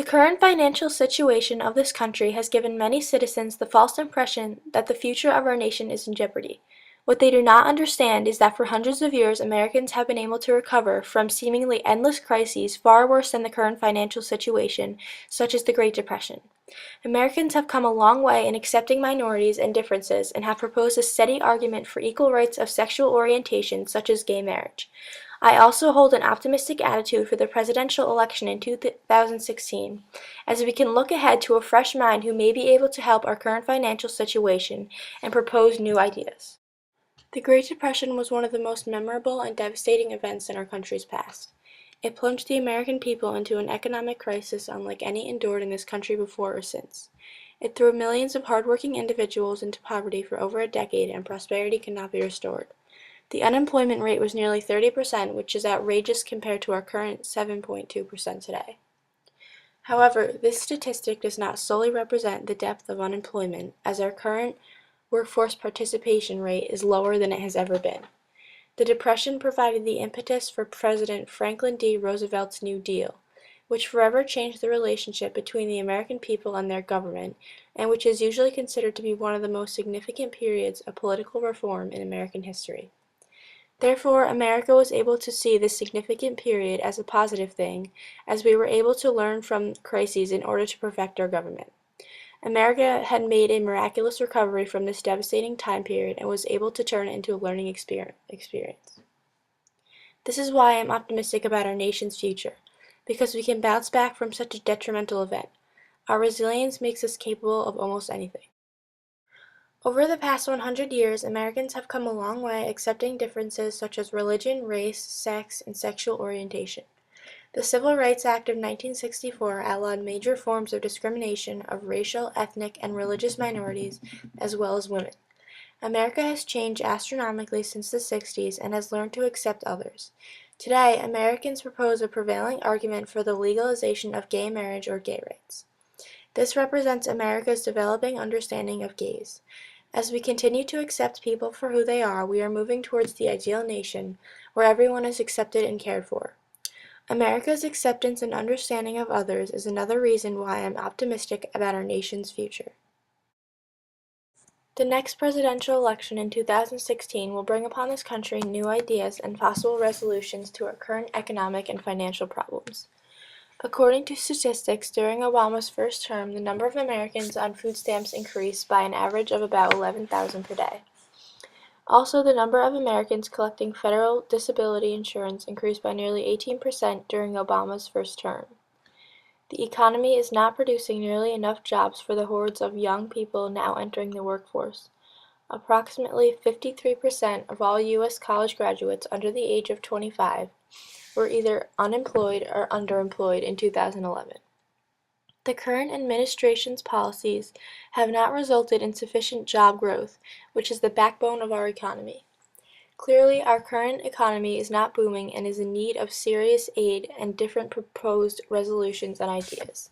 The current financial situation of this country has given many citizens the false impression that the future of our nation is in jeopardy. What they do not understand is that for hundreds of years Americans have been able to recover from seemingly endless crises far worse than the current financial situation, such as the Great Depression. Americans have come a long way in accepting minorities and differences and have proposed a steady argument for equal rights of sexual orientation, such as gay marriage. I also hold an optimistic attitude for the presidential election in 2016, as we can look ahead to a fresh mind who may be able to help our current financial situation and propose new ideas. The Great Depression was one of the most memorable and devastating events in our country's past. It plunged the American people into an economic crisis unlike any endured in this country before or since. It threw millions of hardworking individuals into poverty for over a decade, and prosperity could not be restored. The unemployment rate was nearly 30%, which is outrageous compared to our current 7.2% today. However, this statistic does not solely represent the depth of unemployment, as our current workforce participation rate is lower than it has ever been. The Depression provided the impetus for President Franklin D. Roosevelt's New Deal, which forever changed the relationship between the American people and their government, and which is usually considered to be one of the most significant periods of political reform in American history. Therefore, America was able to see this significant period as a positive thing, as we were able to learn from crises in order to perfect our government. America had made a miraculous recovery from this devastating time period and was able to turn it into a learning experience. This is why I am optimistic about our nation's future, because we can bounce back from such a detrimental event. Our resilience makes us capable of almost anything. Over the past 100 years, Americans have come a long way accepting differences such as religion, race, sex, and sexual orientation. The Civil Rights Act of 1964 outlawed major forms of discrimination of racial, ethnic, and religious minorities, as well as women. America has changed astronomically since the 60s and has learned to accept others. Today, Americans propose a prevailing argument for the legalization of gay marriage or gay rights. This represents America's developing understanding of gays. As we continue to accept people for who they are, we are moving towards the ideal nation, where everyone is accepted and cared for. America's acceptance and understanding of others is another reason why I am optimistic about our nation's future. The next presidential election in 2016 will bring upon this country new ideas and possible resolutions to our current economic and financial problems. According to statistics, during Obama's first term, the number of Americans on food stamps increased by an average of about 11,000 per day. Also, the number of Americans collecting federal disability insurance increased by nearly 18% during Obama's first term. The economy is not producing nearly enough jobs for the hordes of young people now entering the workforce. Approximately 53% of all U.S. college graduates under the age of 25 were either unemployed or underemployed in 2011. The current administration's policies have not resulted in sufficient job growth, which is the backbone of our economy. Clearly, our current economy is not booming and is in need of serious aid and different proposed resolutions and ideas.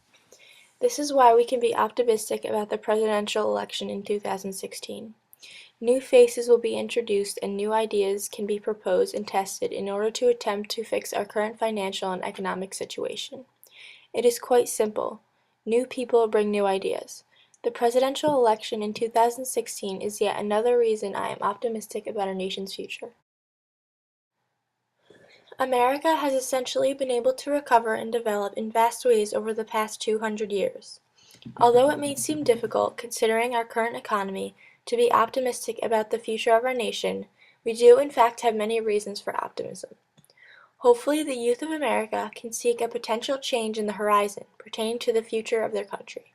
This is why we can be optimistic about the presidential election in 2016. New faces will be introduced and new ideas can be proposed and tested in order to attempt to fix our current financial and economic situation. It is quite simple. New people bring new ideas. The presidential election in 2016 is yet another reason I am optimistic about our nation's future. America has essentially been able to recover and develop in vast ways over the past 200 years. Although it may seem difficult, considering our current economy, to be optimistic about the future of our nation, we do in fact have many reasons for optimism. Hopefully, the youth of America can seek a potential change in the horizon pertaining to the future of their country.